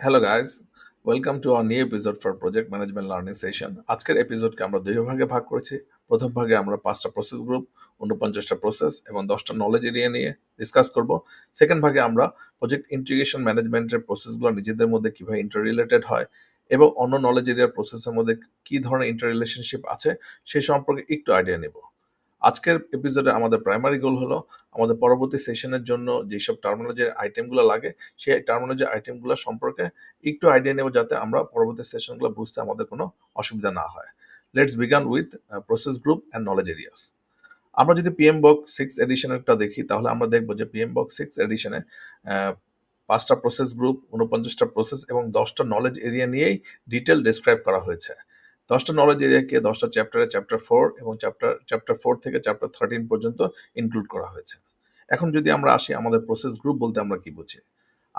Hello guys, welcome to our new episode for project management learning session. আজকের এপিসোডকে আমরা দুই ভাগে ভাগ করেছি। প্রথম ভাগে আমরা 5টা প্রসেস গ্রুপ, 49টা প্রসেস এবং 10টা নলেজ এরিয়া নিয়ে ডিসকাস করব। সেকেন্ড ভাগে আমরা প্রজেক্ট ইন্টিগ্রেশন ম্যানেজমেন্টের প্রসেসগুলো নিজেদের মধ্যে কিভাবে ইন্টার রিলেটেড হয় এবং অন্য নলেজ এরিয়ার প্রসেসের মধ্যে কি ধরনের ইন্টার রিলেশনশিপ আছে সে সম্পর্কে একটু আইডিয়া নেব। আজকের এপিসোডে আমাদের প্রাইমারি গোল হলো আমাদের পরবর্তী সেশনের জন্য যেসব টার্মিনোলজির আইটেমগুলো লাগে সেই টার্মিনোলজি আইটেমগুলো সম্পর্কে একটু আইডিয়া নেব, যাতে আমরা পরবর্তী সেশনগুলো বুঝতে আমাদের কোনো অসুবিধা না হয়। Let's began with process group and knowledge areas. আমরা যদি PMBOK 6 এডিশনেরটা দেখি তাহলে আমরা দেখব যে PMBOK 6 এডিশনে 5টা প্রসেস গ্রুপ, 49টা প্রসেস এবং 10টা নলেজ এরিয়া নিয়েই ডিটেল ডেসক্রাইব করা হয়েছে। 10টা নলেজ এরিয়াকে 10টা চ্যাপ্টারে চ্যাপ্টার 4 এবং চ্যাপ্টার 4 থেকে চ্যাপ্টার 13 পর্যন্ত ইনক্লুড করা হয়েছে। এখন যদি আমরা আসি আমাদের প্রসেস গ্রুপ বলতে আমরা কি বুঝি।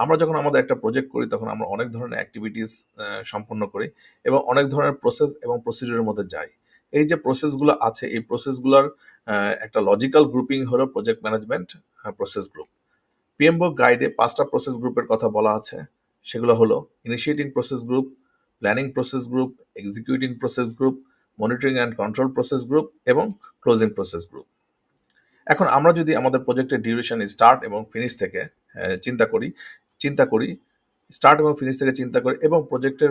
আমরা যখন আমাদের একটা প্রজেক্ট করি তখন আমরা অনেক ধরনের অ্যাক্টিভিটিস সম্পন্ন করি এবং অনেক ধরনের প্রসেস এবং প্রসিডিউরের মধ্যে যাই। এই যে প্রসেসগুলো আছে এই প্রসেসগুলোর একটা লজিক্যাল গ্রুপিং হলো project management process group. PMBOK গাইডে 5টা প্রসেস গ্রুপের কথা বলা আছে। সেগুলো হলো initiating process group, planning process group, executing process group, monitoring and control process group এবং ক্লোজিং প্রসেস গ্রুপ। এখন আমরা যদি আমাদের প্রজেক্টের ডিউরেশন স্টার্ট এবং ফিনিশ থেকে চিন্তা করি স্টার্ট এবং ফিনিশ থেকে চিন্তা করি এবং প্রজেক্টের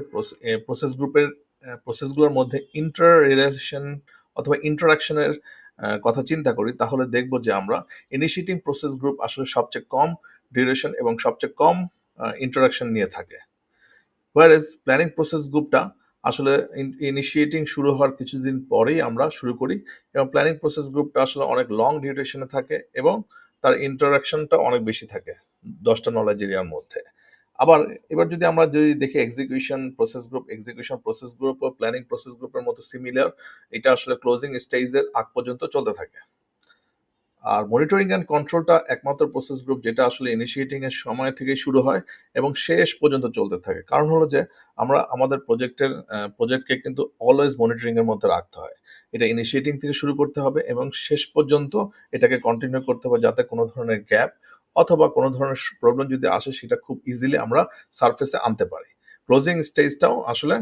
প্রসেসগুলোর মধ্যে ইন্টার রিলেশন অথবা ইন্টারাকশনের কথা চিন্তা করি, তাহলে দেখব যে আমরা ইনিশিয়েটিং প্রসেস গ্রুপ আসলে সবচেয়ে কম ডিউরেশন এবং সবচেয়ে কম ইন্টারাকশন নিয়ে থাকে। হোয়ারেজ প্ল্যানিং প্রসেস গ্রুপটা আসলে ইনিশিয়েটিং শুরু হওয়ার কিছুদিন পরেই আমরা শুরু করি এবং প্ল্যানিং প্রসেস গ্রুপটা আসলে অনেক লং ডিউরেশনে থাকে এবং তার ইন্টারাকশনটা অনেক বেশি থাকে 10টা নলেজ এরিয়ার মধ্যে। আবার এবার যদি আমরা দেখি এক্সিকিউশন প্রসেস গ্রুপ ও প্ল্যানিং প্রসেস গ্রুপের মতো সিমিলার, এটা আসলে ক্লোজিং স্টেজের আগ পর্যন্ত চলতে থাকে। আর মনিটরিং অ্যান্ড কন্ট্রোলটা একমাত্র প্রসেস গ্রুপ যেটা আসলে ইনিশিয়েটিং এর সময় থেকে শুরু হয় এবং শেষ পর্যন্ত চলতে থাকে। কারণ হলো যে আমরা আমাদের প্রজেক্টকে কিন্তু অলওয়েজ মনিটরিং এর মধ্যে রাখতে হয়। এটা ইনিশিয়েটিং থেকে শুরু করতে হবে এবং শেষ পর্যন্ত এটাকে কন্টিনিউ করতে হবে, যাতে কোনো ধরনের গ্যাপ অথবা কোনো ধরনের প্রবলেম যদি আসে সেটা খুব ইজিলি আমরা সারফেসে আনতে পারি। ক্লোজিং স্টেজটাও আসলে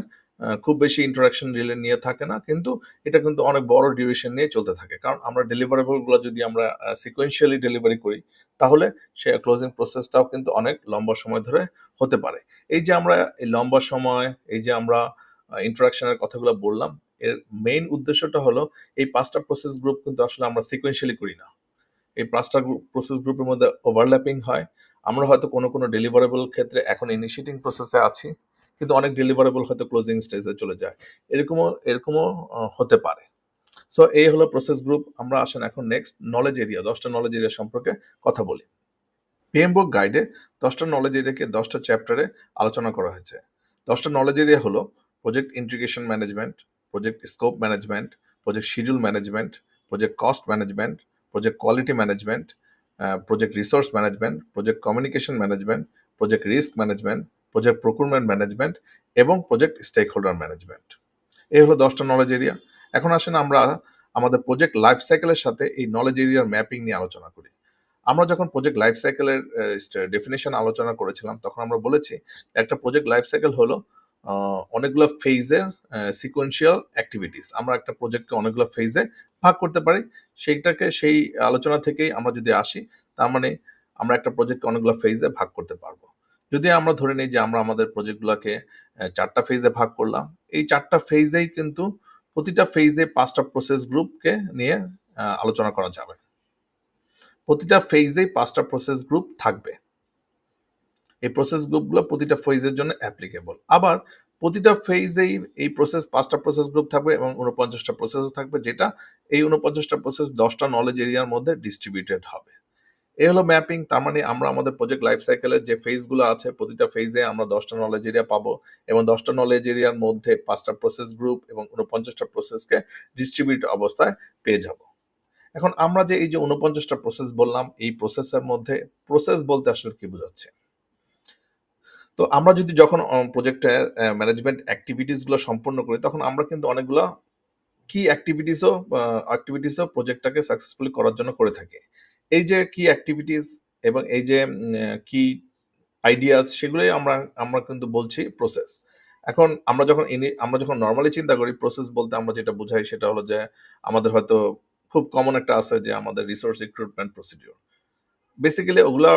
খুব বেশি ইন্টারাকশন রিলে নিয়ে থাকে না, কিন্তু এটা কিন্তু অনেক বড় ডিউরেশন নিয়ে চলতে থাকে। কারণ আমরা ডেলিভারেবলগুলো যদি আমরা সিকোয়েন্সিয়ালি ডেলিভারি করি তাহলে সে ক্লোজিং প্রসেসটাও কিন্তু অনেক লম্বা সময় ধরে হতে পারে। এই যে আমরা এই লম্বা সময়, এই যে আমরা ইন্টারাকশনের কথাগুলো বললাম, এর মেইন উদ্দেশ্যটা হলো এই 5টা প্রসেস গ্রুপ কিন্তু আসলে আমরা সিকোয়েন্সিয়ালি করি না। এই 5টা প্রসেস গ্রুপের মধ্যে ওভারল্যাপিং হয়। আমরা হয়তো কোনো ডেলিভারেবল ক্ষেত্রে এখন ইনিশিয়েটিং প্রসেসে আছি, কিন্তু অনেক ডেলিভারেবল হয়তো ক্লোজিং স্টেজে চলে যায়। এরকমও হতে পারে। সো এই হলো প্রসেস গ্রুপ। আমরা আসেন এখন নেক্সট নলেজ এরিয়া, 10টা নলেজ এরিয়া সম্পর্কে কথা বলি। PMBOK গাইডে 10টা নলেজ এরিয়াকে 10টা চ্যাপ্টারে আলোচনা করা হয়েছে। 10টা নলেজ এরিয়া হলো project integration management, project scope management, project schedule management, project cost management, project quality management, project resource management, project communication management, project risk management, project procurement management এবং project stake holder management. এই হলো 10টা knowledge area. এখন আসেন আমরা আমাদের project life সাইকেলের সাথে এই নলেজ এরিয়ার ম্যাপিং নিয়ে আলোচনা করি। আমরা যখন প্রজেক্ট লাইফ সাইকেলের ডেফিনেশন আলোচনা করেছিলাম তখন আমরা বলেছি একটা প্রজেক্ট লাইফ সাইকেল হলো অনেকগুলো ফেজের সিকোয়েন্সিয়াল অ্যাক্টিভিটিস। আমরা একটা প্রজেক্টকে অনেকগুলো ফেজে ভাগ করতে পারি। সেই আলোচনা থেকেই আমরা যদি আসি, তার মানে আমরা একটা প্রজেক্টকে অনেকগুলো ফেজে ভাগ করতে পারবো। যদি আমরা ধরে নিই যে আমরা আমাদের প্রজেক্টগুলোকে 4টা ফেজে ভাগ করলাম, এই 4টা ফেজেই কিন্তু প্রতিটা ফেজে 5টা প্রসেস গ্রুপকে নিয়ে আলোচনা করা যাবে। প্রতিটা ফেজেই 5টা প্রসেস গ্রুপ থাকবে। এই প্রসেস গ্রুপগুলো প্রতিটা ফেজের জন্য অ্যাপ্লিকেবল। আবার প্রতিটা ফেজেই এই 5টা প্রসেস গ্রুপ থাকবে এবং 49টা প্রসেস থাকবে, যেটা এই 49টা প্রসেস 10টা নলেজ এরিয়ার মধ্যে ডিস্ট্রিবিউটেড হবে। এই হলো ম্যাপিং। তার মানে আমরা আমাদের প্রজেক্ট লাইফ সাইকেলের যে ফেজগুলো আছে প্রতিটা ফেজে আমরা 10টা নলেজ এরিয়া পাবো এবং 10টা নলেজ এরিয়ার মধ্যে 5টা প্রসেস গ্রুপ এবং 49টা প্রসেসকে ডিস্ট্রিবিউট অবস্থায় পেয়ে যাব। এখন আমরা যে এই যে 49টা প্রসেস বললাম, এই প্রসেসের মধ্যে প্রসেস বলতে আসলে কি বোঝাচ্ছে? তো আমরা যখন প্রজেক্টের ম্যানেজমেন্ট অ্যাক্টিভিটিসগুলো সম্পন্ন করি তখন আমরা কিন্তু অনেকগুলো কি অ্যাক্টিভিটিসও প্রজেক্টটাকে সাকসেসফুলি করার জন্য করে থাকে। এই যে কি অ্যাক্টিভিটিস এবং এই যে কি আইডিয়াস, সেগুলোই আমরা আমরা কিন্তু বলছি প্রসেস। এখন আমরা যখন নরমালি চিন্তা করি প্রসেস বলতে আমরা যেটা বুঝাই সেটা হলো যে আমাদের হয়তো খুব কমন একটা আছে যে আমাদের রিসোর্স রিক্রুটমেন্ট প্রসিডিউর। বেসিক্যালি ওগুলা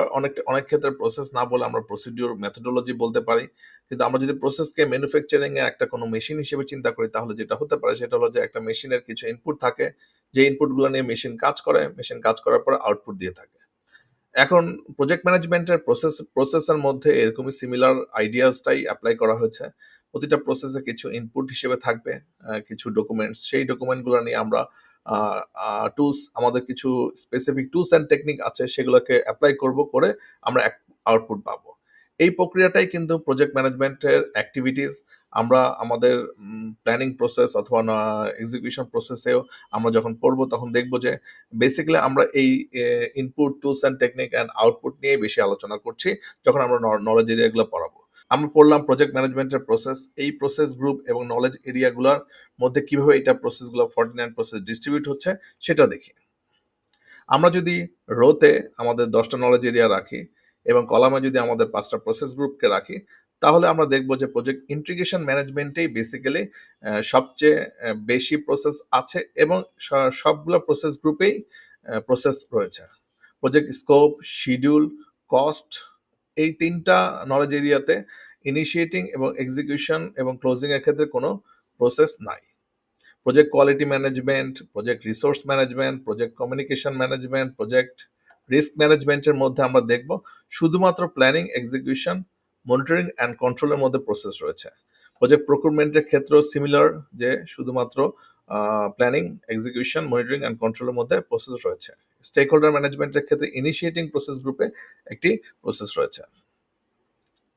অনেক ক্ষেত্রে প্রসেস না বলে আমরা প্রসিডিউর মেথোডোলজি বলতে পারি। কিন্তু আমরা যদি প্রসেসকে ম্যানুফ্যাকচারিং এ একটা কোনো মেশিন হিসেবে চিন্তা করি তাহলে যেটা হতে পারে সেটা হলো যে একটা মেশিনের কিছু ইনপুট থাকে। যে ইনপুট গুলো নিয়ে মেশিন কাজ করে। মেশিন কাজ করার পর আউটপুট দিয়ে থাকে। এখন প্রজেক্ট ম্যানেজমেন্টের প্রসেসের মধ্যে এরকমই সিমিলার আইডিয়াসটাই এপ্লাই করা হয়েছে। প্রতিটা প্রসেসে কিছু ইনপুট হিসেবে থাকবে, কিছু ডকুমেন্টস। সেই ডকুমেন্টগুলো নিয়ে আমরা আমাদের কিছু স্পেসিফিক টুলস অ্যান্ড টেকনিক আছে, সেগুলোকে এপ্লাই করে আমরা আউটপুট পাবো। এই প্রক্রিয়াটাই কিন্তু প্রজেক্ট ম্যানেজমেন্টের অ্যাক্টিভিটিস। আমরা আমাদের প্ল্যানিং প্রসেস অথবা এক্সিকিউশন প্রসেসেও আমরা যখন পড়বো তখন দেখবো যে বেসিক্যালি আমরা এই input, tools and technique and output নিয়ে বেশি আলোচনা করছি যখন আমরা নলেজ এরিয়াগুলো পড়াবো। আমরা পড়লাম প্রজেক্ট ম্যানেজমেন্টের প্রসেস, এই প্রসেস গ্রুপ এবং নলেজ এরিয়াগুলোর মধ্যে কিভাবে এটা প্রসেসগুলো 49 প্রসেস ডিস্ট্রিবিউট হচ্ছে সেটা দেখি। আমরা যদি রোতে আমাদের 10টা নলেজ এরিয়া রাখি এবং কলামে যদি আমাদের 5টা প্রসেস গ্রুপকে রাখি, তাহলে আমরা দেখব যে প্রজেক্ট ইন্টিগ্রেশন ম্যানেজমেন্টেই বেসিক্যালি সবচেয়ে বেশি প্রসেস আছে এবং সবগুলো প্রসেস গ্রুপেই প্রসেস রয়েছে। প্রজেক্ট স্কোপ, শিডিউল, কস্ট, এই 3টা নলেজ এরিয়াতে ইনিশিয়েটিং এবং এক্সিকিউশন এবং ক্লোজিং এর ক্ষেত্রে কোনো প্রসেস নাই। Project quality management, project resource management, project communication management, project risk ম্যানেজমেন্টের মধ্যে আমরা দেখব শুধুমাত্র প্ল্যানিং, এক্সিকিউশন, মনিটরিং অ্যান্ড কন্ট্রোলের মধ্যে প্রসেস রয়েছে। প্রজেক্ট প্রকুরমেন্টের ক্ষেত্রেও সিমিলার, যে শুধুমাত্র প্ল্যানিং, এক্সিকিউশন, মনিটরিং অ্যান্ড কন্ট্রোলের মধ্যে প্রসেস রয়েছে। স্টেক হোল্ডার ম্যানেজমেন্টের ক্ষেত্রে ইনিশিয়েটিং প্রসেস গ্রুপে একটি প্রসেস রয়েছে।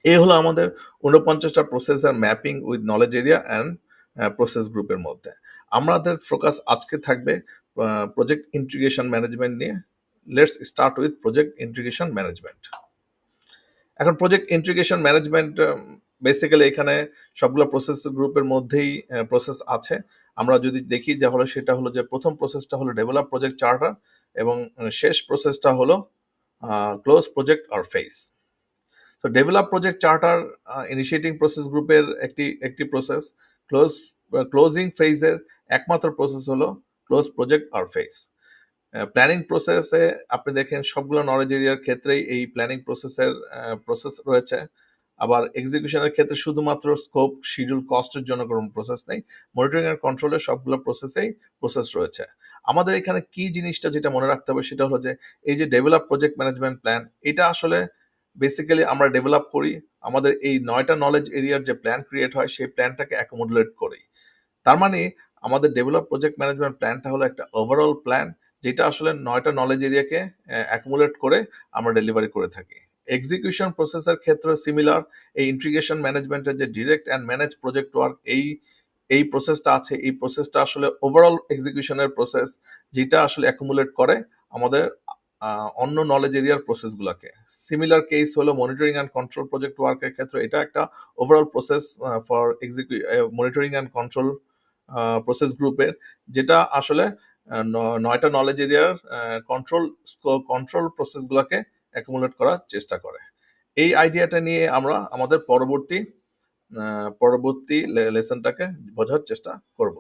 এই হলো আমাদের 49টা প্রসেসের mapping with knowledge area and process গ্রুপের মধ্যে। আমাদের ফোকাস আজকে থাকবে প্রজেক্ট ইন্টিগ্রেশন ম্যানেজমেন্ট নিয়ে। Let's start with project integration management. এখন প্রজেক্ট ইন্টিগ্রেশন ম্যানেজমেন্ট বেসিক্যালি এখানে সবগুলো প্রসেস গ্রুপের মধ্যেই প্রসেস আছে। আমরা যদি দেখি তাহলে সেটা হলো যে প্রথম প্রসেসটা হলো ডেভেলপ প্রজেক্ট চার্টার এবং শেষ প্রসেসটা হলো ক্লোজ প্রজেক্ট অর ফেজ। তো develop project charter initiating process গ্রুপের একটি প্রসেস। ক্লোজিং ফেজের একমাত্র প্রসেস হলো ক্লোজ প্রজেক্ট আর ফেজ। প্ল্যানিং প্রসেসে আপনি দেখেন সবগুলো নলেজ এরিয়ার ক্ষেত্রেই এই প্ল্যানিং প্রসেস রয়েছে। আবার এক্সিকিউশনের ক্ষেত্রে শুধুমাত্র স্কোপ, শিডিউল, কস্টের জন্য কোনো প্রসেস নেই। মনিটরিং এন্ড কন্ট্রোলের সবগুলো প্রসেস রয়েছে। আমাদের এখানে কি জিনিসটা যেটা মনে রাখতে হবে সেটা হলো যে এই যে ডেভেলপ প্রজেক্ট ম্যানেজমেন্ট প্ল্যান, এটা আসলে বেসিক্যালি আমরা ডেভেলপ করি আমাদের এই 9টা নলেজ এরিয়ার যে প্ল্যান ক্রিয়েট হয় সেই প্ল্যানটাকে অ্যাকোমোডেট করেই। তার মানে আমাদের ডেভেলপ প্রজেক্ট ম্যানেজমেন্ট প্ল্যানটা হলো একটা ওভারঅল প্ল্যান যেটা আসলে 9টা নলেজ এরিয়াকে অ্যাকুমুলেট করে আমরা ডেলিভারি করে থাকি। এক্সিকিউশন প্রসেসের ক্ষেত্রে সিমিলার। এই ইন্টিগ্রেশন ম্যানেজমেন্টের যে direct and manage project work, এই প্রসেসটা আছে, এই প্রসেসটা আসলে ওভারঅল এক্সিকিউশনের প্রসেস যেটা আসলে অ্যাকুমুলেট করে আমাদের অন্য নলেজ এরিয়ার প্রসেসগুলোকে। সিমিলার কেস হলো মনিটরিং অ্যান্ড কন্ট্রোল প্রজেক্ট ওয়ার্কের ক্ষেত্রে। এটা একটা overall process for monitoring and control process গ্রুপের, যেটা আসলে 9টা নলেজ এরিয়ার কন্ট্রোল প্রসেসগুলোকে অ্যাকুমুলেট করার চেষ্টা করে। এই আইডিয়াটা নিয়ে আমরা আমাদের পরবর্তী লেসনটাকে বোঝার চেষ্টা করব।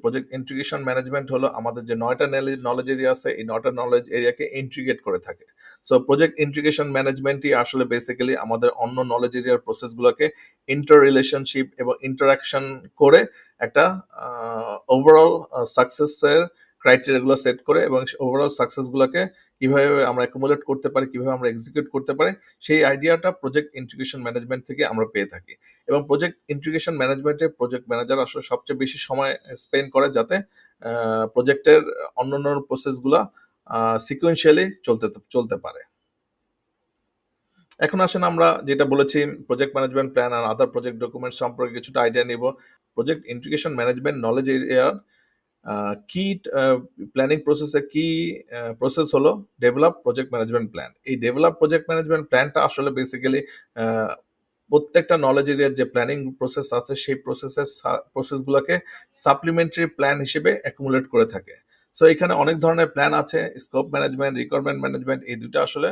প্রজেক্ট ইন্টিগ্রেশন ম্যানেজমেন্ট হলো আমাদের যে 9টা নলেজ এরিয়া আছে এই 9টা নলেজ এরিয়াকে ইন্টিগ্রেট করে থাকে। সো প্রজেক্ট ইন্টিগ্রেশন ম্যানেজমেন্টই আসলে বেসিক্যালি আমাদের অন্য নলেজ এরিয়ার প্রসেসগুলোকে ইন্টার রিলেশনশিপ এবং ইন্টারাকশন করে একটা ওভারঅল সাকসেসের ক্রাইটেরিয়াগুলো সেট করে এবং ওভারঅল সাকসেসগুলোকে কিভাবে আমরা অ্যাকুমুলেট করতে পারি, কিভাবে আমরা এক্সিকিউট করতে পারি, সেই আইডিয়াটা প্রজেক্ট ইন্টিগ্রেশন ম্যানেজমেন্ট থেকে আমরা পেয়ে থাকি। এবং প্রজেক্ট ইন্টিগ্রেশন ম্যানেজমেন্টে প্রজেক্ট ম্যানেজার আসলে সবচেয়ে বেশি সময় স্পেন্ড করে যাতে প্রজেক্টের অন্যান্য প্রসেসগুলো সিকুয়েন্সিয়ালি চলতে পারে। এখন আসেন আমরা যেটা বলেছি প্রজেক্ট ম্যানেজমেন্ট প্ল্যান আর আদার প্রজেক্ট ডকুমেন্ট সম্পর্কে কিছুটা আইডিয়া নিব। প্রজেক্ট ইন্টিগ্রেশন ম্যানেজমেন্ট নলেজ এরিয়ার কি প্ল্যানিং প্রসেসের কি প্রসেস হলো ডেভেলপ প্রজেক্ট ম্যানেজমেন্ট প্ল্যান। এই ডেভেলপ প্রজেক্ট ম্যানেজমেন্ট প্ল্যানটা আসলে বেসিক্যালি প্রত্যেকটা নলেজ এরিয়ার যে প্ল্যানিং প্রসেস আছে সেই প্রসেসগুলোকে সাপ্লিমেন্টারি প্ল্যান হিসেবে অ্যাকুমুলেট করে থাকে। সো এখানে অনেক ধরনের প্ল্যান আছে, স্কোপ ম্যানেজমেন্ট, রিকোয়ারমেন্ট ম্যানেজমেন্ট, এই দুটো আসলে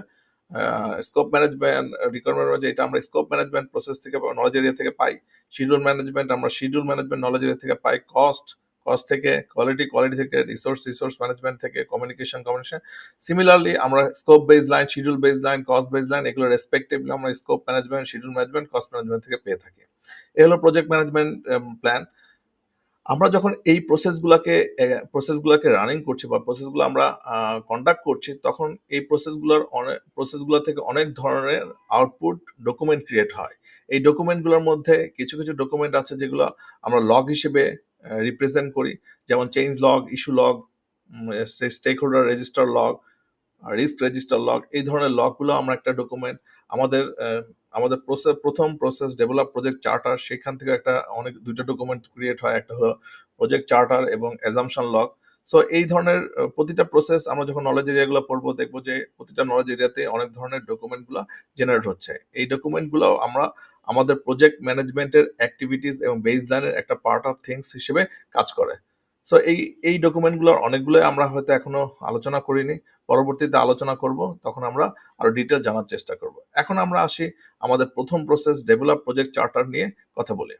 স্কোপ ম্যানেজমেন্ট, রিকোয়ারমেন্ট এটা আমরা স্কোপ ম্যানেজমেন্ট প্রসেস থেকে বা নলেজ এরিয়া থেকে পাই। শিডিউল ম্যানেজমেন্ট আমরা শিডিউল ম্যানেজমেন্ট নলেজ এরিয়া থেকে পাই। কস্ট থেকে, কোয়ালিটি থেকে, রিসোর্স ম্যানেজমেন্ট থেকে, কমিউনিকেশন। সিমিলারলি আমরা scope base line, schedule base line, cost base line এগুলো রেসপেক্টিভলি আমরা scope management, schedule management, cost management থেকে পেয়ে থাকি। এ হলো প্রজেক্ট ম্যানেজমেন্ট প্ল্যান। আমরা যখন এই প্রসেসগুলোকে রানিং করছি বা প্রসেসগুলো আমরা কন্ডাক্ট করছি, তখন এই প্রসেসগুলো থেকে অনেক ধরনের আউটপুট ডকুমেন্ট ক্রিয়েট হয়। এই ডকুমেন্টগুলোর মধ্যে কিছু কিছু ডকুমেন্ট আছে যেগুলো আমরা লগ হিসেবে রিপ্রেজেন্ট করি, যেমন change log, issue log, stakeholder register log, risk register log. এই ধরনের লগগুলো আমরা একটা ডকুমেন্ট। আমাদের আমাদের প্রথম প্রসেস ডেভেলপ প্রজেক্ট চার্টার, সেখান থেকে দুইটা ডকুমেন্ট ক্রিয়েট হয়, একটা হলো প্রজেক্ট চার্টার এবং অ্যাজাম্পশন লগ। সো এই ধরনের প্রতিটা প্রসেস আমরা যখন নলেজ এরিয়াগুলো পড়বো, দেখবো যে প্রতিটা নলেজ এরিয়াতে অনেক ধরনের ডকুমেন্টগুলো জেনারেট হচ্ছে। এই ডকুমেন্টগুলো আমরা আমাদের প্রজেক্ট ম্যানেজমেন্টের অ্যাক্টিভিটিস এবং বেস লাইনের একটা পার্ট অফ থিংস হিসেবে কাজ করে। সো এই ডকুমেন্টগুলোর অনেকগুলো আমরা হয়তো এখনো আলোচনা করিনি, পরবর্তীতে আলোচনা করব, তখন আমরা আরো ডিটেল জানার চেষ্টা করব। এখন আমরা আসি আমাদের প্রথম প্রসেস ডেভেলপ প্রজেক্ট চার্টার নিয়ে কথা বলি।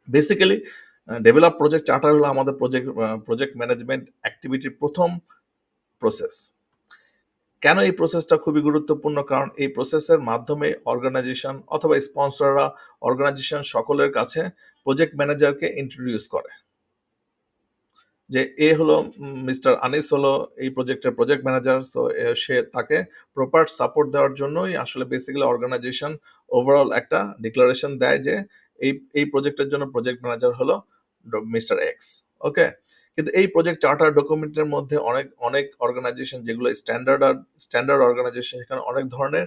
বেসিক্যালি ডেভেলপ প্রজেক্ট চার্টার হলো আমাদের প্রজেক্ট ম্যানেজমেন্ট অ্যাক্টিভিটির প্রথম প্রসেস। কেন এই প্রসেসটা খুবই গুরুত্বপূর্ণ? কারণ এই প্রসেসের মাধ্যমে অর্গানাইজেশন অথবা স্পন্সররা অর্গানাইজেশন সকলের কাছে প্রজেক্ট ম্যানেজারকে ইন্ট্রোডিউস করে, যে এ হলো মিস্টার আনিস হলো এই প্রজেক্টের প্রজেক্ট ম্যানেজার। সো সে তাকে প্রপার সাপোর্ট দেওয়ার জন্যই আসলে বেসিক্যালি অর্গানাইজেশন ওভারঅল একটা ডিক্লারেশন দেয় যে এই প্রজেক্টের জন্য প্রজেক্ট ম্যানেজার হলো মিস্টার এক্স। ওকে, কিন্তু এই প্রজেক্ট চার্টার ডকুমেন্টের মধ্যে অনেক অর্গানাইজেশন যেগুলো স্ট্যান্ডার্ড অর্গানাইজেশন, সেখানে অনেক ধরনের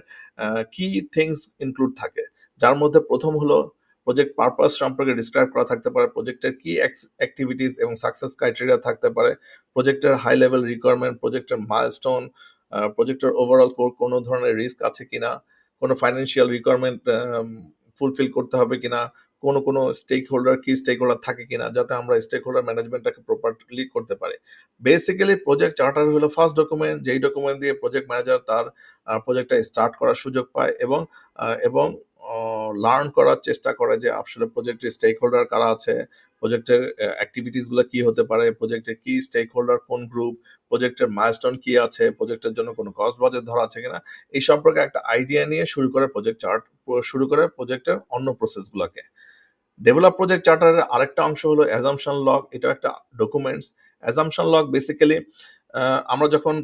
কি থিংস ইনক্লুড থাকে, যার মধ্যে প্রথম হলো প্রজেক্ট পারপাস সম্পর্কে ডিসক্রাইব করা থাকতে পারে, প্রজেক্টের কি অ্যাক্টিভিটিস এবং সাকসেস ক্রাইটেরিয়া থাকতে পারে, প্রজেক্টের হাই লেভেল রিকোয়ারমেন্ট, প্রজেক্টের মাইলস্টোন, প্রজেক্টের ওভারঅল কোনো ধরনের রিস্ক আছে কিনা, কোনো ফাইন্যান্সিয়াল রিকোয়ারমেন্ট ফুলফিল করতে হবে কিনা, কোনো স্টেক হোল্ডার থাকে কিনা, যাতে আমরা স্টেক হোল্ডার ম্যানেজমেন্টটাকে প্রপারলি করতে পারি। বেসিক্যালি প্রজেক্ট চার্টার হলো ফার্স্ট ডকুমেন্ট, যেই ডকুমেন্ট দিয়ে প্রজেক্ট ম্যানেজার তার প্রজেক্টটা স্টার্ট করার সুযোগ পায় এবং লার্ন করার চেষ্টা করে যে আসলে প্রজেক্টের স্টেক হোল্ডার কারা আছে, প্রজেক্টের অ্যাক্টিভিটিসগুলো কি হতে পারে, প্রজেক্টের কি স্টেক হোল্ডার কোন গ্রুপ, প্রজেক্টের মাইলস্টোন কি আছে, প্রজেক্টের জন্য কোনো কস্ট বাজেট ধরা আছে কিনা, এই সম্পর্কে একটা আইডিয়া নিয়ে শুরু করে প্রজেক্টের অন্য প্রসেসগুলোকে। ডেভেলপ প্রজেক্ট চার্টারের আরেকটা অংশ হলো অ্যাজাম্পশন লগ। এটা একটা ডকুমেন্টস। অ্যাজাম্পশন লগ বেসিক্যালি আমরা যখন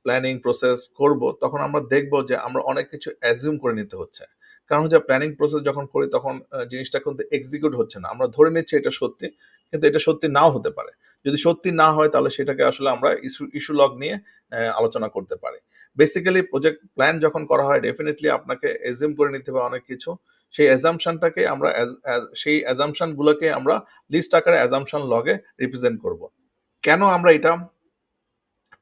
প্ল্যানিং প্রসেস করব, তখন আমরা দেখব যে আমরা অনেক কিছু অ্যাজিউম করে নিতে হচ্ছে। কারণ হচ্ছে প্ল্যানিং প্রসেস যখন করি তখন জিনিসটা কিন্তু এক্সিকিউট হচ্ছে না, আমরা ধরে নিচ্ছি এটা সত্যি, কিন্তু এটা সত্যি নাও হতে পারে। যদি সত্যি না হয় তাহলে সেটাকে আসলে আমরা ইস্যু লগ নিয়ে আলোচনা করতে পারি। বেসিক্যালি প্রজেক্ট প্ল্যান যখন করা হয়, ডেফিনেটলি আপনাকে এজিউম করে নিতে হবে অনেক কিছু। সেই অ্যাজাম্পশনগুলোকে আমরা লিস্ট আকারে অ্যাজাম্পশন লগে রিপ্রেজেন্ট করব। কেন আমরা এটা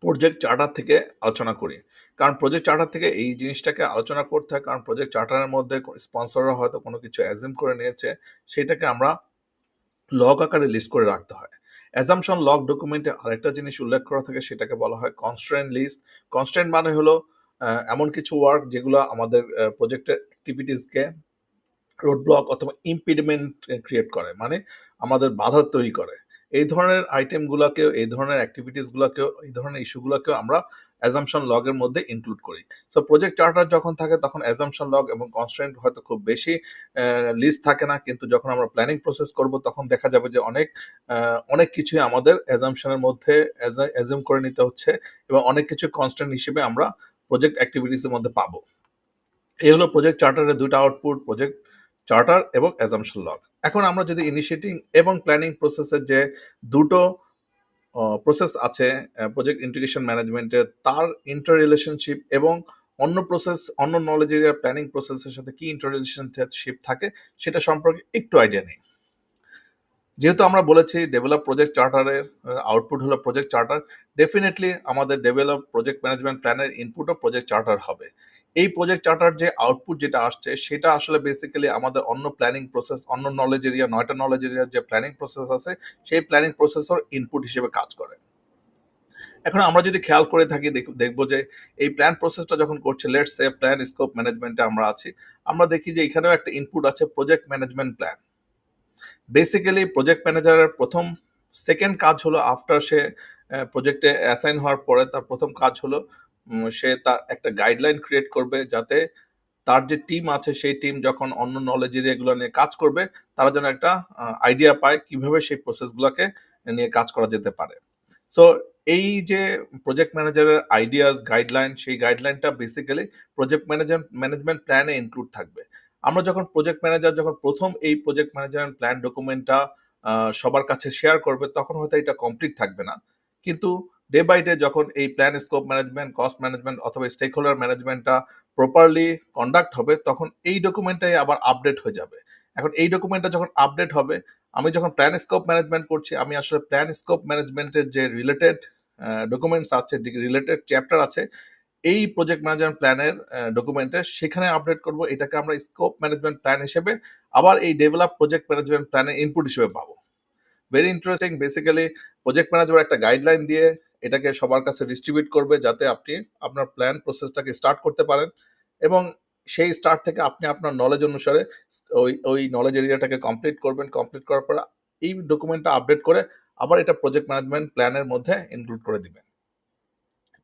প্রজেক্ট চার্টার থেকে আলোচনা করি? কারণ প্রজেক্ট চার্টার থেকে এই জিনিসটাকে আলোচনা করতে হয়, কারণ প্রজেক্ট চার্টারের মধ্যে স্পন্সররা হয়তো কোনো কিছু অ্যাজিউম করে নিয়েছে, সেটাকে আমরা লগ আকারে লিস্ট করে রাখতে হয়। অ্যাজাম্পশন লগ ডকুমেন্টে আরেকটা জিনিস উল্লেখ করা থাকে, সেটাকে বলা হয় কনস্ট্রেন্ট লিস্ট। কনস্ট্রেন্ট মানে হলো এমন কিছু ওয়ার্ক যেগুলো আমাদের প্রজেক্টের অ্যাক্টিভিটিসকে রোডব্লক অথবা ইম্পিডিমেন্ট ক্রিয়েট করে, মানে আমাদের বাধা তৈরি করে। এই ধরনের আইটেমগুলোকেও, এই ধরনের অ্যাক্টিভিটিসগুলোকেও, এই ধরনের ইস্যুগুলোকেও আমরা অ্যাজাম্পশন লগের মধ্যে ইনক্লুড করি। সো প্রজেক্ট চার্টার যখন থাকে তখন অ্যাজাম্পশন লগ এবং কনস্ট্রেন্ট হয়তো খুব বেশি লিস্ট থাকে না, কিন্তু যখন আমরা প্ল্যানিং প্রসেস করব তখন দেখা যাবে যে অনেক কিছুই আমাদের অ্যাজাম্পশনের মধ্যে অ্যাজিউম করে নিতে হচ্ছে এবং অনেক কিছু কনস্ট্যান্ট হিসেবে আমরা প্রজেক্ট অ্যাক্টিভিটিসের মধ্যে পাবো। এই হলো প্রজেক্ট চার্টারের দুটো আউটপুট, প্রজেক্ট চার্টার এবং অ্যাজাম্পশন লগ। এখন আমরা যদি ইনিশিয়েটিং এবং প্ল্যানিং প্রসেসের যে দুটো প্রসেস আছে প্রজেক্ট ইন্টিগ্রেশন ম্যানেজমেন্টের, তার ইন্টার রিলেশনশিপ এবং অন্য নলেজ এরিয়ার প্ল্যানিং প্রসেসের সাথে কি ইন্টার রিলেশনশিপ থাকে সেটা সম্পর্কে একটু আইডিয়া নেই। যেহেতু আমরা বলেছি ডেভেলপ প্রজেক্ট চার্টারের আউটপুট হলো প্রজেক্ট চার্টার, ডেফিনেটলি আমাদের ডেভেলপ প্রজেক্ট ম্যানেজমেন্ট প্ল্যানের ইনপুটও প্রজেক্ট চার্টার হবে। এই প্রজেক্ট চার্টার যে আউটপুট যেটা আসছে সেটা আসলে বেসিক্যালি আমাদের অন্য প্ল্যানিং প্রসেস, অন্য নলেজ এরিয়া, 9টা নলেজ এরিয়ার যে প্ল্যানিং প্রসেস আছে সেই প্ল্যানিং প্রসেসর ইনপুট হিসেবে কাজ করে। এখন আমরা যদি খেয়াল করে থাকি দেখবো যে এই প্ল্যান প্রসেসটা যখন করছে, লেটস সে প্ল্যান স্কোপ ম্যানেজমেন্টে আমরা আছি, আমরা দেখি যে এখানেও একটা ইনপুট আছে project management plan. Basically project ম্যানেজারের সেকেন্ড কাজ হলো আফটার সে প্রজেক্টে অ্যাসাইন হওয়ার পরে তার প্রথম কাজ হলো সে তার একটা গাইডলাইন ক্রিয়েট করবে, যাতে তার যে টিম আছে সেই টিম যখন অন্য নলেজ এরিয়াগুলো নিয়ে কাজ করবে তারা যেন একটা আইডিয়া পায় কিভাবে সেই প্রসেসগুলোকে নিয়ে কাজ করা যেতে পারে। সো এই যে প্রজেক্ট ম্যানেজারের আইডিয়াস গাইডলাইন, সেই গাইডলাইনটা বেসিক্যালি প্রজেক্ট ম্যানেজমেন্ট প্ল্যানে ইনক্লুড থাকবে। আমরা যখন প্রজেক্ট ম্যানেজার যখন প্রথম এই প্রজেক্ট ম্যানেজমেন্ট প্ল্যান ডকুমেন্টটা সবার কাছে শেয়ার করবে তখন হয়তো এটা কমপ্লিট থাকবে না, কিন্তু ডে বাই ডে যখন এই plan scope management, cost management অথবা স্টেক হোল্ডার ম্যানেজমেন্টটা প্রপারলি কন্ডাক্ট হবে তখন এই ডকুমেন্টটাই আবার আপডেট হয়ে যাবে। এখন এই ডকুমেন্টটা যখন আপডেট হবে, আমি যখন প্ল্যান স্কোপ ম্যানেজমেন্ট করছি আমি আসলে প্ল্যান স্কোপ ম্যানেজমেন্টের যে রিলেটেড ডকুমেন্টস আছে, রিলেটেড চ্যাপ্টার আছে এই প্রজেক্ট ম্যানেজমেন্ট প্ল্যানের ডকুমেন্টে, সেখানে আপডেট করব। এটাকে আমরা স্কোপ ম্যানেজমেন্ট প্ল্যান হিসেবে আবার এই ডেভেলপ প্রজেক্ট ম্যানেজমেন্ট প্ল্যানে ইনপুট হিসেবে পাবো। Very interesting. Basically project manager একটা গাইডলাইন দিয়ে এটাকে সবার কাছে ডিস্ট্রিবিউট করবে যাতে আপনি আপনার প্ল্যান প্রসেসটাকে স্টার্ট করতে পারেন, এবং সেই স্টার্ট থেকে আপনি আপনার নলেজ অনুসারে ওই নলেজ এরিয়াটাকে কমপ্লিট করবেন। কমপ্লিট করার পর এই ডকুমেন্টটা আপডেট করে আবার এটা প্রজেক্ট ম্যানেজমেন্ট প্ল্যানের মধ্যে ইনক্লুড করে দিবেন।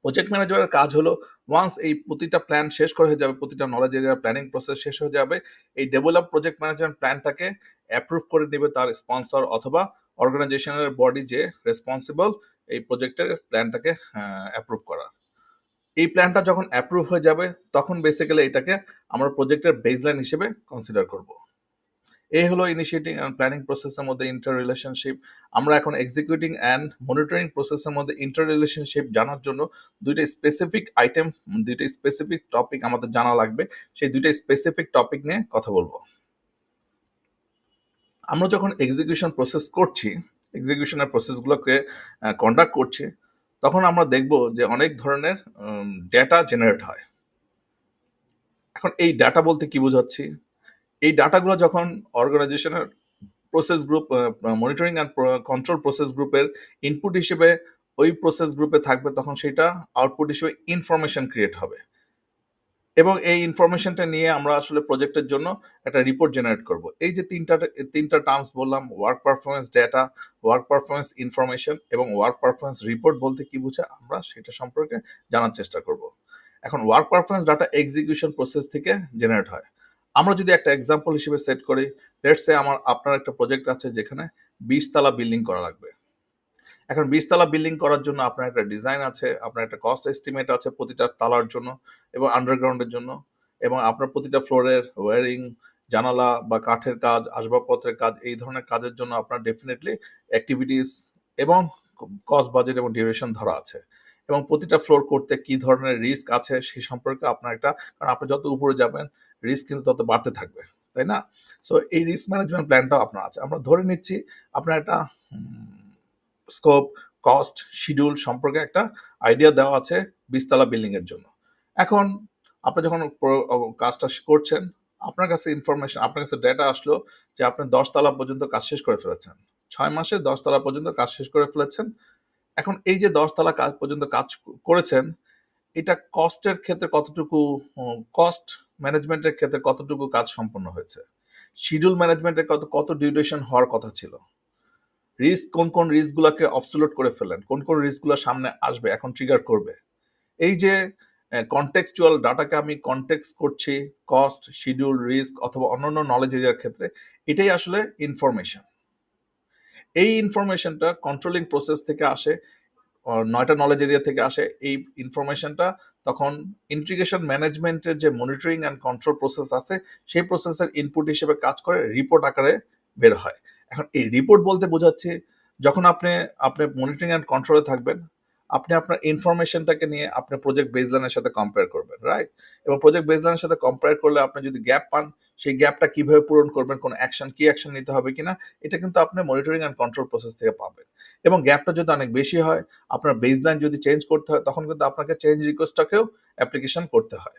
প্রজেক্ট ম্যানেজারের কাজ হলো ওয়ান্স এই প্রতিটা প্ল্যান শেষ করে হয়ে যাবে, প্রতিটা নলেজ এরিয়ার প্ল্যানিং প্রসেস শেষ হয়ে যাবে, এই ডেভেলপ প্রজেক্ট ম্যানেজমেন্ট প্ল্যানটাকে অ্যাপ্রুভ করে নেবে তার স্পন্সর অথবা অর্গানাইজেশনের বডি যে রেসপন্সিবল এই প্রজেক্টের প্ল্যানটাকে অ্যাপ্রুভ করা। এই প্ল্যানটা যখন অ্যাপ্রুভ হয়ে যাবে তখন বেসিক্যালি এটাকে আমরা প্রজেক্টের বেসলাইন হিসেবে কনসিডার করব। এই হলো ইনিশিয়েটিং অ্যান্ড প্ল্যানিং প্রসেসের মধ্যে ইন্টার রিলেশনশিপ। আমরা এখন এক্সিকিউটিং অ্যান্ড মনিটরিং প্রসেসের মধ্যে ইন্টার রিলেশনশিপ জানার জন্য দুইটা স্পেসিফিক আইটেম, দুইটা স্পেসিফিক টপিক আমাদের জানা লাগবে। সেই দুইটা স্পেসিফিক টপিক নিয়ে কথা বলবো। আমরা যখন এক্সিকিউশন প্রসেস করছি, এক্সিকিউশনের প্রসেসগুলোকে কন্ডাক্ট করছি, তখন আমরা দেখব যে অনেক ধরনের ডেটা জেনারেট হয়। এখন এই ডাটা বলতে কি বোঝাচ্ছি? এই ডাটাগুলো যখন অর্গানাইজেশনের process group, monitoring and control process গ্রুপের ইনপুট হিসেবে ওই প্রসেস গ্রুপে থাকবে, তখন সেটা আউটপুট হিসেবে ইনফরমেশন ক্রিয়েট হবে, এবং এই ইনফরমেশনটা নিয়ে আমরা আসলে প্রজেক্টের জন্য একটা রিপোর্ট জেনারেট করব। এই যে তিনটা টার্মস বললাম, work performance data, work performance information এবং ওয়ার্ক পারফরমেন্স রিপোর্ট বলতে কি বোঝায় আমরা সেটা সম্পর্কে জানার চেষ্টা করব। এখন work performance data execution process থেকে জেনারেট হয়। আমরা যদি একটা এক্সাম্পল হিসেবে সেট করি, লেটস সে আপনার একটা প্রজেক্ট আছে যেখানে 20 তলা বিল্ডিং করা লাগবে। এখন 20 তলা বিল্ডিং করার জন্য আপনার একটা ডিজাইন আছে, আপনার একটা কস্ট এস্টিমেট আছে প্রতিটা তালার জন্য এবং আন্ডারগ্রাউন্ডের জন্য, এবং আপনার প্রতিটা ফ্লোরের ওয়্যারিং, জানালা বা কাঠের কাজ, আসবাবপত্রের কাজ, এই ধরনের কাজের জন্য আপনার ডেফিনেটলি অ্যাক্টিভিটিস এবং কস্ট বাজেট এবং ডিউরেশন ধরা আছে, এবং প্রতিটা ফ্লোর করতে কি ধরনের রিস্ক আছে সে সম্পর্কে আপনার একটা, কারণ আপনি যত উপরে যাবেন রিস্ক কিন্তু তত বাড়তে থাকবে, তাই না? সো এই রিস্ক ম্যানেজমেন্ট প্ল্যানটাও আপনার আছে। আমরা ধরে নিচ্ছি আপনার একটা স্কোপ, কস্ট, শিডিউল সম্পর্কে একটা আইডিয়া দেওয়া আছে 20 তলা বিল্ডিং এর জন্য। এখন আপনি যখন কাজটা করছেন, আপনার কাছে ইনফরমেশন, আপনার কাছে ডেটা আসলো যে আপনি 10 তলা পর্যন্ত কাজ শেষ করে ফেলেছেন, 6 মাসে 10 তলা পর্যন্ত কাজ শেষ করে ফেলেছেন। এখন এই যে 10 তলা কাজ পর্যন্ত কাজ করেছেন, এটা কস্টের ক্ষেত্রে কতটুকু, কস্ট ম্যানেজমেন্টের ক্ষেত্রে কতটুকু কাজ সম্পন্ন হয়েছে, শিডিউল ম্যানেজমেন্টের কত ডিউরেশন হওয়ার কথা ছিল, রিস্ক কোন রিস্কগুলোকে অবসোলুট করে ফেলেন, কোন রিস্কগুলো সামনে আসবে এখন ট্রিগার করবে। এই যে কনটেক্সচুয়াল ডাটাকে আমি কনটেক্সট করছি কস্ট, শিডিউল, রিস্ক অথবা অন্যান্য নলেজ এরিয়ার ক্ষেত্রে, এটাই আসলে ইনফরমেশন। এই ইনফরমেশনটা কন্ট্রোলিং প্রসেস থেকে আসে, 9টা নলেজ এরিয়া থেকে আসে। এই ইনফরমেশনটা তখন ইন্টিগ্রেশন ম্যানেজমেন্টের যে মনিটরিং অ্যান্ড কন্ট্রোল প্রসেস আছে সেই প্রসেসের ইনপুট হিসেবে কাজ করে রিপোর্ট আকারে বের হয়। এখন এই রিপোর্ট বলতে বোঝাচ্ছি যখন আপনি মনিটরিং অ্যান্ড কন্ট্রোলে থাকবেন, আপনি আপনার ইনফরমেশনটাকে নিয়ে আপনি প্রজেক্ট বেসলাইনের সাথে কম্পেয়ার করবেন, রাইট? এবং প্রজেক্ট বেসলাইনের সাথে কম্পেয়ার করলে আপনি যদি গ্যাপ পান, সেই গ্যাপটা কিভাবে পূরণ করবেন, কোন অ্যাকশন নিতে হবে কিনা, এটা কিন্তু আপনি মনিটরিং অ্যান্ড কন্ট্রোল প্রসেস থেকে পাবেন। এবং গ্যাপটা যদি অনেক বেশি হয়, আপনার বেসলাইন যদি চেঞ্জ করতে হয়, তখন কিন্তু আপনাকে চেঞ্জ রিকোয়েস্টটাকেও অ্যাপ্লিকেশন করতে হয়।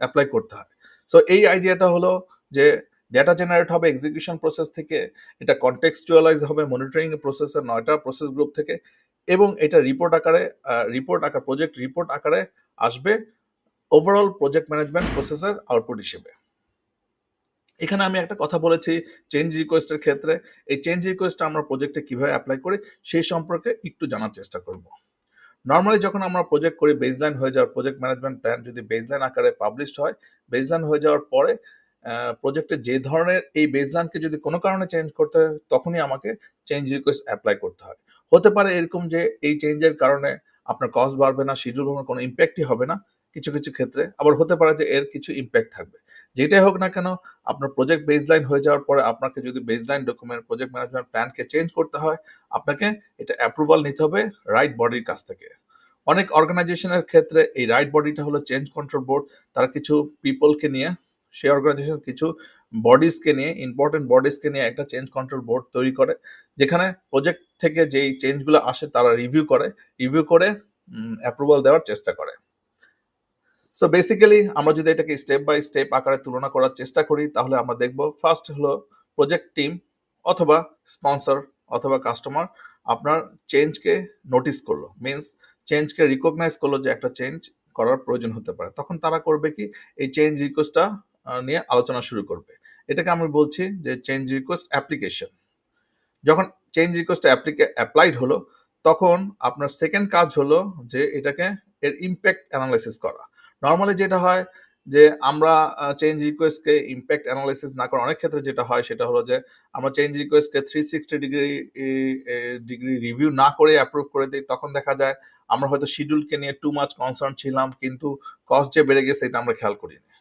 অ্যাপ্লাই করতে হয়। সো এই আইডিয়াটা হলো যে ডেটা জেনারেট হবে এক্সিকিউশন প্রসেস থেকে, এটা কনটেক্সচুয়ালাইজ হবে মনিটরিং প্রসেসের 9টা প্রসেস গ্রুপ থেকে, এবং এটা প্রজেক্ট রিপোর্ট আকারে আসবে ওভারঅল প্রজেক্ট ম্যানেজমেন্ট প্রসেসের আউটপুট হিসেবে। এখানে আমি একটা কথা বলেছি চেঞ্জ রিকোয়েস্টের ক্ষেত্রে, এই চেঞ্জ রিকোয়েস্টটা আমরা প্রজেক্টে কিভাবে অ্যাপ্লাই করি সেই সম্পর্কে একটু জানার চেষ্টা করব। নর্মালি যখন আমরা প্রজেক্ট করি, বেসলাইন হয়ে যাওয়ার প্রজেক্ট ম্যানেজমেন্ট প্ল্যান যদি বেসলাইন আকারে পাবলিশড হয়, বেসলাইন হয়ে যাওয়ার পরে প্রজেক্টে যে ধরনের এই বেসলাইনকে যদি কোনো কারণে চেঞ্জ করতে হয়, তখনই আমাকে চেঞ্জ রিকোয়েস্ট অ্যাপ্লাই করতে হয়। হতে পারে এরকম যে এই চেঞ্জের কারণে আপনার কস্ট বাড়বে না, শিডিউল বাড়বে, কোনো ইম্প্যাক্টই হবে না কিছু কিছু ক্ষেত্রে, আবার হতে পারে যে এর কিছু ইম্প্যাক্ট থাকবে। যেটাই হোক না কেন, আপনার প্রজেক্ট বেসলাইন হয়ে যাওয়ার পরে আপনাকে যদি বেসলাইন ডকুমেন্ট প্রজেক্ট ম্যানেজমেন্ট প্ল্যানকে চেঞ্জ করতে হয়, আপনাকে এটা অ্যাপ্রুভাল নিতে হবে রাইট বডির কাছ থেকে। অনেক অর্গানাইজেশনের ক্ষেত্রে এই রাইট বডিটা হলো চেঞ্জ কন্ট্রোল বোর্ড। তারা কিছু পিপলকে নিয়ে, সেই অর্গানাইজেশন কিছু বডিজকে নিয়ে, ইম্পর্টেন্ট বডিজকে নিয়ে একটা চেঞ্জ কন্ট্রোল বোর্ড তৈরি করে, যেখানে প্রজেক্ট থেকে যেই চেঞ্জগুলো আসে তারা রিভিউ করে অ্যাপ্রুভাল দেওয়ার চেষ্টা করে। সো বেসিক্যালি আমরা যদি এটাকে স্টেপ বাই স্টেপ আকারে তুলনা করার চেষ্টা করি, তাহলে আমরা দেখব ফার্স্ট হলো প্রজেক্ট টিম অথবা স্পন্সর অথবা কাস্টমার আপনার চেঞ্জকে নোটিস করলো, মিনস চেঞ্জকে রিকগনাইজ করলো যে একটা চেঞ্জ করার প্রয়োজন হতে পারে। তখন তারা করবে কি, এই চেঞ্জ রিকোয়েস্টটা নিয়ে আলোচনা শুরু করবে। এটাকে আমি বলছি যে চেঞ্জ রিকোয়েস্ট অ্যাপ্লিকেশন। যখন চেঞ্জ রিকোয়েস্ট অ্যাপ্লাইড হলো, তখন আপনার সেকেন্ড কাজ হলো যে এটাকে এর ইম্প্যাক্ট অ্যানালাইসিস করা। নর্মালি যেটা হয় যে আমরা চেঞ্জ রিকোয়েস্টকে ইম্প্যাক্ট অ্যানালাইসিস না করে, অনেক ক্ষেত্রে যেটা হয় সেটা হলো যে আমরা চেঞ্জ রিকোয়েস্টকে 360 ডিগ্রি রিভিউ না করে অ্যাপ্রুভ করে দিই। তখন দেখা যায় আমরা হয়তো শিডিউলকে নিয়ে টু মাচ কনসার্ন ছিলাম, কিন্তু কস্ট যে বেড়ে গেছে এটা আমরা খেয়াল করিনি।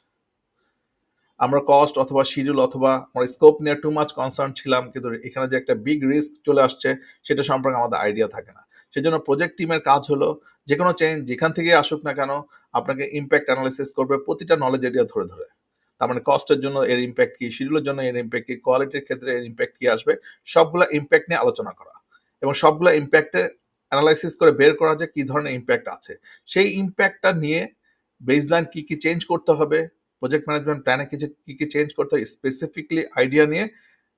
আমরা কস্ট অথবা শিডিউল অথবা আমরা স্কোপ নিয়ে টু মাচ কনসার্ন ছিলাম, কিন্তু এখানে যে একটা বিগ রিস্ক চলে আসছে সেটা সম্পর্কে আমাদের আইডিয়া থাকে না। সেজন্য প্রজেক্ট টিমের কাজ হলো যে কোনো চেঞ্জ যেখান থেকে আসুক না কেন, আপনাকে ইম্প্যাক্ট অ্যানালাইসিস করবে প্রতিটা নলেজ এরিয়া ধরে ধরে। তার মানে কস্টের জন্য এর ইম্প্যাক্ট কি, শিডিউলের জন্য এর ইম্প্যাক্ট কি, কোয়ালিটির ক্ষেত্রে এর ইম্প্যাক্ট কি আসবে, সবগুলো ইম্প্যাক্ট নিয়ে আলোচনা করা এবং সবগুলো ইম্প্যাক্টে অ্যানালাইসিস করে বের করা যে কি ধরনের ইম্প্যাক্ট আছে। সেই ইম্প্যাক্টটা নিয়ে বেসলাইন কি কি চেঞ্জ করতে হবে, প্রজেক্ট ম্যানেজমেন্ট প্ল্যানে কি কি চেঞ্জ করতে হয়, স্পেসিফিকলি আইডিয়া নিয়ে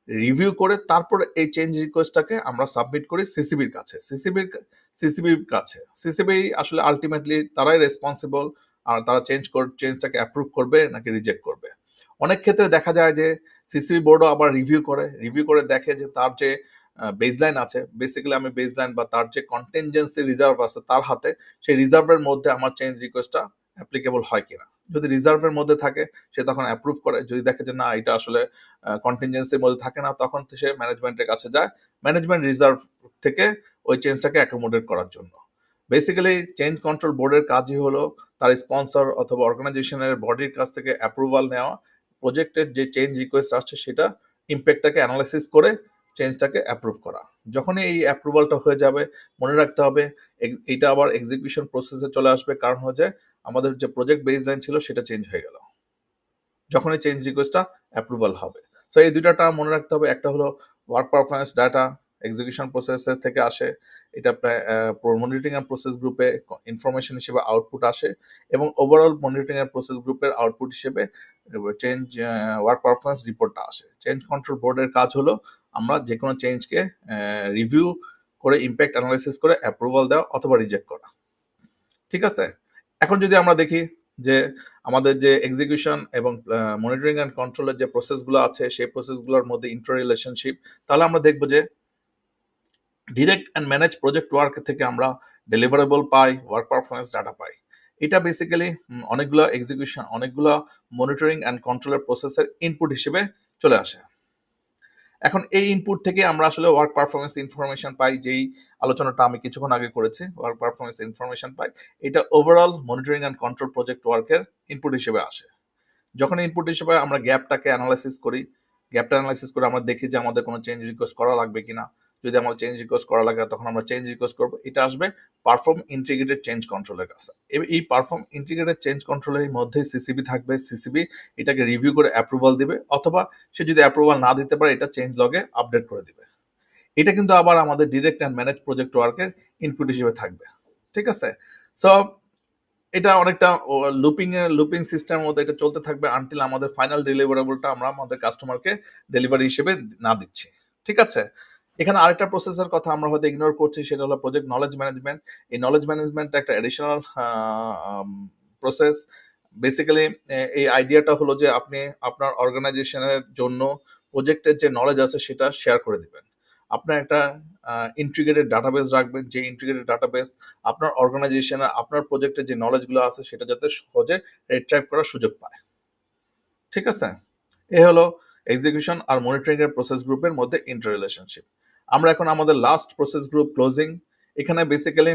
রিভিউ করে তারপরে এই চেঞ্জ রিকোয়েস্টটাকে আমরা সাবমিট করি সিসিবির কাছে। সিসিবি আসলে আলটিমেটলি তারাই রেসপন্সিবল, আর তারা চেঞ্জটাকে অ্যাপ্রুভ করবে নাকি রিজেক্ট করবে। অনেক ক্ষেত্রে দেখা যায় যে সিসিবি বোর্ডও আবার রিভিউ করে দেখে যে তার যে বেসলাইন আছে, বেসিক্যালি আমি বেসলাইন বা তার যে কন্টিনজেন্সি রিজার্ভ আছে তার হাতে, সেই রিজার্ভের মধ্যে আমার চেঞ্জ রিকোয়েস্টটা অ্যাপ্লিকেবল হয় কিনা। যদি রিজার্ভের মধ্যে থাকে সে তখন অ্যাপ্রুভ করে, যদি দেখে যে না এটা আসলে কন্টিনজেন্সির মধ্যে থাকে না, তখন সে ম্যানেজমেন্টের কাছে যায় ম্যানেজমেন্ট রিজার্ভ থেকে ওই চেঞ্জটাকে অ্যাকোমোডেট করার জন্য। বেসিক্যালি চেঞ্জ কন্ট্রোল বোর্ডের কাজই হলো তার স্পন্সর অথবা অর্গানাইজেশনের বডির কাছ থেকে অ্যাপ্রুভাল নেওয়া, প্রজেক্টের যে চেঞ্জ রিকোয়েস্ট আসছে সেটা ইম্প্যাক্টটাকে অ্যানালাইসিস করে চেঞ্জটাকে অ্যাপ্রুভ করা। যখনই এই অ্যাপ্রুভালটা হয়ে যাবে, মনে রাখতে হবে এইটা আবার এক্সিকিউশন প্রসেসে চলে আসবে, কারণ হচ্ছে আমাদের যে প্রজেক্ট বেসলাইন ছিল সেটা চেঞ্জ হয়ে গেল যখনই চেঞ্জ রিকোয়েস্টটা অ্যাপ্রুভাল হবে। সো এই দুইটা টার্ম মনে রাখতে হবে। একটা হলো ওয়ার্ক পারফরমেন্স ডাটা এক্সিকিউশন প্রসেসের থেকে আসে, এটা প্রায় মনিটরিং এন্ড প্রসেস গ্রুপে ইনফরমেশন হিসেবে আউটপুট আসে, এবং ওভারঅল মনিটরিং এন্ড প্রসেস গ্রুপের আউটপুট হিসেবে চেঞ্জ ওয়ার্ক পারফরমেন্স রিপোর্টটা আসে। চেঞ্জ কন্ট্রোল বোর্ডের কাজ হলো আমরা যে কোনো চেঞ্জকে রিভিউ করে ইম্প্যাক্ট অ্যানালাইসিস করে অ্যাপ্রুভাল দেওয়া অথবা রিজেক্ট করা। ঠিক আছে? এখন যদি আমরা দেখি যে আমাদের যে এক্সিকিউশন এবং মনিটরিং অ্যান্ড কন্ট্রোলের যে প্রসেসগুলো আছে সেই প্রসেসগুলোর মধ্যে ইন্টার রিলেশনশিপ, তাহলে আমরা দেখব যে direct and manage project work থেকে আমরা ডেলিভারেবল পাই, ওয়ার্ক পারফরমেন্স ডাটা পাই। এটা বেসিক্যালি অনেকগুলো মনিটরিং অ্যান্ড কন্ট্রোলের প্রসেসের ইনপুট হিসেবে চলে আসে। এখন এই ইনপুট থেকে আমরা আসলে ওয়ার্ক পারফরমেন্স ইনফরমেশন পাই, যেই আলোচনাটা আমি কিছুক্ষণ আগে করেছি, ওয়ার্ক পারফরমেন্স ইনফরমেশন পাই। এটা overall monitoring and control project ওয়ার্কের ইনপুট হিসেবে আসে। যখন ইনপুট হিসেবে আমরা গ্যাপটা অ্যানালাইসিস করে আমরা দেখি যে আমাদের কোনো চেঞ্জ রিকোয়েস্ট করা লাগবে কিনা। যদি আমাদের চেঞ্জ রিকোয়েস্ট করা লাগে তখন আমরা চেঞ্জ রিকোয়েস্ট করবো। এটা আসবে পারফর্ম ইন্টিগ্রেটেড চেঞ্জ কন্ট্রোলের কাছে। এই পারফর্ম ইন্টিগ্রেটেড চেঞ্জ কন্ট্রোলের মধ্যে সিসিবি থাকবে। সিসিবি এটাকে রিভিউ করে অ্যাপ্রুভাল দিবে, অথবা সে যদি অ্যাপ্রুভাল না দিতে পারে এটা চেঞ্জ লগে আপডেট করে দিবে। এটা কিন্তু আবার আমাদের ডিরেক্ট অ্যান্ড ম্যানেজ প্রজেক্ট ওয়ার্কের ইনপুট হিসেবে থাকবে। ঠিক আছে? সো এটা অনেকটা লুপিং সিস্টেমের মধ্যে এটা চলতে থাকবে আনটিল আমাদের ফাইনাল ডেলিভারেবলটা আমরা আমাদের কাস্টমারকে ডেলিভারি হিসেবে না দিচ্ছি। ঠিক আছে? এখানে আরেকটা প্রসেসের কথা আমরা হয়তো ইগনোর করছি, সেটা হলো প্রজেক্ট নলেজ ম্যানেজমেন্ট। এই নলেজ ম্যানেজমেন্ট একটা অ্যাডিশনাল প্রসেস। বেসিক্যালি এই আইডিয়াটা হলো যে আপনি আপনার অর্গানাইজেশনের জন্য প্রজেক্টের যে নলেজ আছে সেটা শেয়ার করে দিবেন। আপনার একটা ইন্টিগ্রেটেড ডাটাবেস রাখবেন, যে ইন্টিগ্রেটেড ডাটাবেস আপনার অর্গানাইজেশনের আপনার প্রজেক্টের যে নলেজগুলো আছে সেটা যাতে সহজে রিট্রাইভ করার সুযোগ পায়। ঠিক আছে? এ হলো এক্সিকিউশন আর মনিটরিং এর প্রসেস গ্রুপের মধ্যে ইন্টার রিলেশনশিপ। আমরা এখন আমাদের লাস্ট প্রসেস গ্রুপ ক্লোজিং। এখানে বেসিক্যালি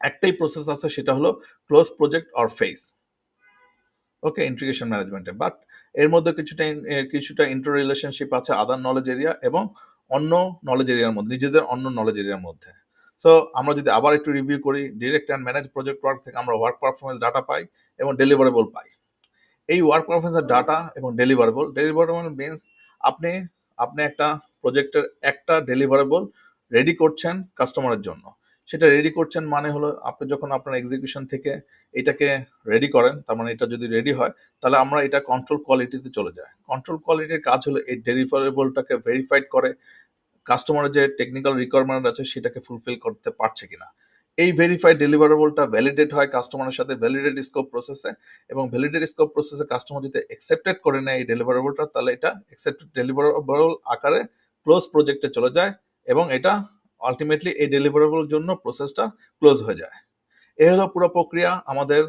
একটাই প্রসেস আছে, সেটা হলো close project or phase. Okay, integration ম্যানেজমেন্টে, বাট এর মধ্যে কিছুটা ইন্টার রিলেশনশিপ আছে আদার নলেজ এরিয়া এবং অন্য নলেজ এরিয়ার মধ্যে, নিজেদের অন্য নলেজ এরিয়ার মধ্যে। সো আমরা যদি আবার একটু রিভিউ করি, direct and manage project work থেকে আমরা ওয়ার্ক পারফরমেন্স ডাটা পাই এবং ডেলিভারেবল পাই। এই ওয়ার্ক পারফরমেন্সের ডাটা এবং ডেলিভারেবল মিনস আপনি আপনি একটা প্রজেক্টের একটা ডেলিভারেবল রেডি করছেন কাস্টমারের জন্য। সেটা রেডি করছেন মানে হলো আপনি যখন আপনার এক্সিকিউশন থেকে এটাকে রেডি করেন, তার মানে এটা যদি রেডি হয় তাহলে আমরা এটা কন্ট্রোল কোয়ালিটিতে চলে যায়। কন্ট্রোল কোয়ালিটির কাজ হলো এই ডেলিভারেবলটাকে ভেরিফাইড করে কাস্টমারের যে টেকনিক্যাল রিকোয়ারমেন্ট আছে সেটাকে ফুলফিল করতে পারছে কিনা। এই ভেরিফাইড ডেলিভারেবলটা ভ্যালিডেট হয় কাস্টমারের সাথে ভ্যালিডেট স্কোপ প্রসেসে, এবং ভ্যালিডেট স্কোপ প্রসেসে কাস্টমার যদি অ্যাকসেপ্টেড করে নেয় এই ডেলিভারেবলটা, তাহলে এটা অ্যাকসেপ্টেড ডেলিভারেবল আকারে ক্লোজ প্রজেক্টে চলে যায় এবং এটা আলটিমেটলি এই ডেলিভারেবলের জন্য প্রসেসটা ক্লোজ হয়ে যায়। এই হলো পুরো প্রক্রিয়া আমাদের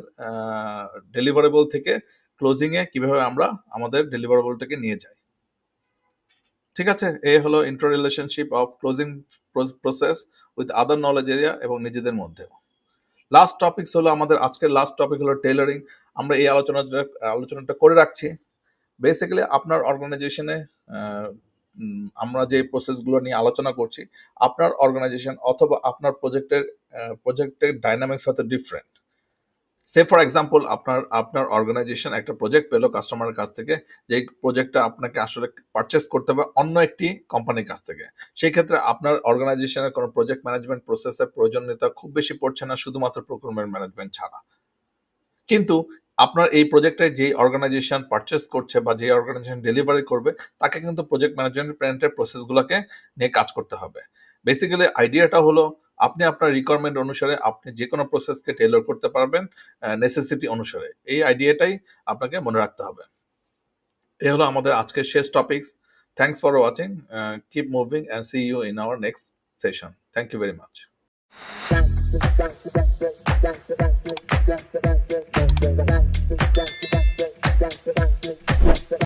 ডেলিভারেবল থেকে ক্লোজিংয়ে কিভাবে আমরা আমাদের ডেলিভারেবলটাকে নিয়ে যাই। ঠিক আছে? এই হলো inter relationship of closing process with other knowledge area এবং নিজেদের মধ্যে। লাস্ট টপিকস হলো আমাদের আজকের লাস্ট টপিক হলো টেইলরিং। আমরা এই আলোচনাটা করে রাখছি। বেসিক্যালি আপনার অর্গানাইজেশনে আমরা যে প্রসেসগুলো নিয়ে আলোচনা করছি, আপনার অর্গানাইজেশন অথবা আপনার প্রজেক্টের ডাইনামিক্স হয়তো ডিফারেন্ট। সে ফর এক্সাম্পল আপনার অর্গানাইজেশন একটা প্রজেক্ট পেলো কাস্টমারের কাছ থেকে, যে প্রজেক্টটা আপনাকে আসলে পারচেস করতে হবে অন্য একটি কোম্পানির কাছ থেকে। সেই ক্ষেত্রে আপনার অর্গানাইজেশনের কোনো প্রজেক্ট ম্যানেজমেন্ট প্রসেসের প্রয়োজনীয়তা খুব বেশি পড়ছে না, শুধুমাত্র প্রকিউরমেন্ট ম্যানেজমেন্ট ছাড়া। কিন্তু আপনার এই প্রজেক্টে যে অর্গানাইজেশন পারচেস করছে বা যে অর্গানাইজেশন ডেলিভারি করবে, তাকে কিন্তু প্রজেক্ট ম্যানেজমেন্টের প্রসেসগুলোকে নিয়ে কাজ করতে হবে। বেসিক্যালি আইডিয়াটা হলো আপনি আপনার রিকোয়ারমেন্ট অনুসারে আপনি যে কোনো প্রসেসকে টেইলর করতে পারবেন নেসেসিটি অনুসারে। এই আইডিয়াটাই আপনাকে মনে রাখতে হবে। এই হলো আমাদের আজকের শেষ topics. Thanks for watching. Keep moving and see you in our next session. Thank you very much.